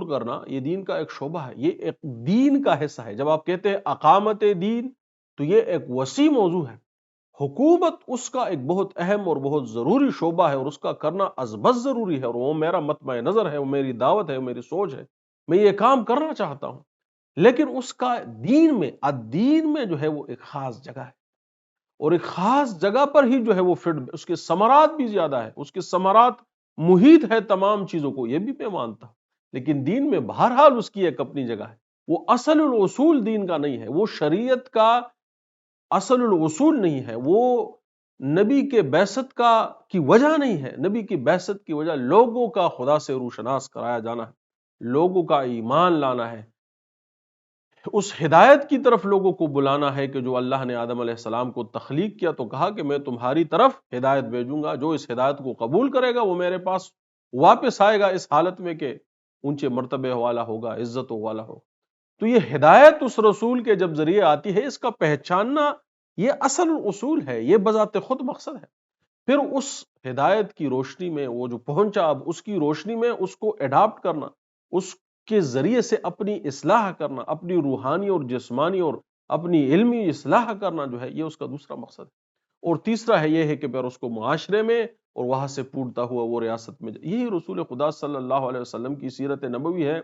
کرنا یہ دین کا ایک شعبہ ہے، یہ ایک دین کا حصہ ہے۔ جب آپ کہتے ہیں اقامت دین تو یہ ایک وسیع موضوع ہے۔ حکومت اس کا ایک بہت اہم اور بہت ضروری شعبہ ہے، اور اس کا کرنا ازبز ضروری ہے، اور وہ میرا مطمع نظر ہے، وہ میری دعوت ہے، وہ میری سوچ ہے، میں یہ کام کرنا چاہتا ہوں۔ لیکن اس کا دین میں جو ہے وہ ایک خاص جگہ ہے، اور ایک خاص جگہ پر ہی جو ہے وہ اس کے ثمرات بھی زیادہ ہے، اس کے ثمرات محیط ہے تمام چیزوں کو، یہ بھی میں مانتا ہوں۔ لیکن دین میں بہرحال اس کی ایک اپنی جگہ ہے، وہ اصل الاصول دین کا نہیں ہے، وہ شریعت کا اصل الاصول نہیں ہے، وہ نبی کے بعثت کی وجہ نہیں ہے۔ نبی کی بعثت کی وجہ لوگوں کا خدا سے روشناس کرایا جانا ہے، لوگوں کا ایمان لانا ہے، اس ہدایت کی طرف لوگوں کو بلانا ہے کہ جو اللہ نے آدم علیہ السلام کو تخلیق کیا تو کہا کہ میں تمہاری طرف ہدایت بھیجوں گا، جو اس ہدایت کو قبول کرے گا وہ میرے پاس واپس آئے گا اس حالت میں کہ اونچے مرتبے والا ہوگا، عزت والا ہوگا۔ تو یہ ہدایت اس رسول کے جب ذریعے آتی ہے، اس کا پہچاننا یہ اصل اصول ہے، یہ بذات خود مقصد ہے۔ پھر اس ہدایت کی روشنی میں وہ جو پہنچا، اب اس کی روشنی میں اس کو اڈاپٹ کرنا، اس کے ذریعے سے اپنی اصلاح کرنا، اپنی روحانی اور جسمانی اور اپنی علمی اصلاح کرنا جو ہے یہ اس کا دوسرا مقصد ہے۔ اور تیسرا ہے یہ ہے کہ پھر اس کو معاشرے میں اور وہاں سے پھوٹتا ہوا وہ ریاست میں یہی رسول خدا صلی اللہ علیہ وسلم کی سیرت نبوی ہے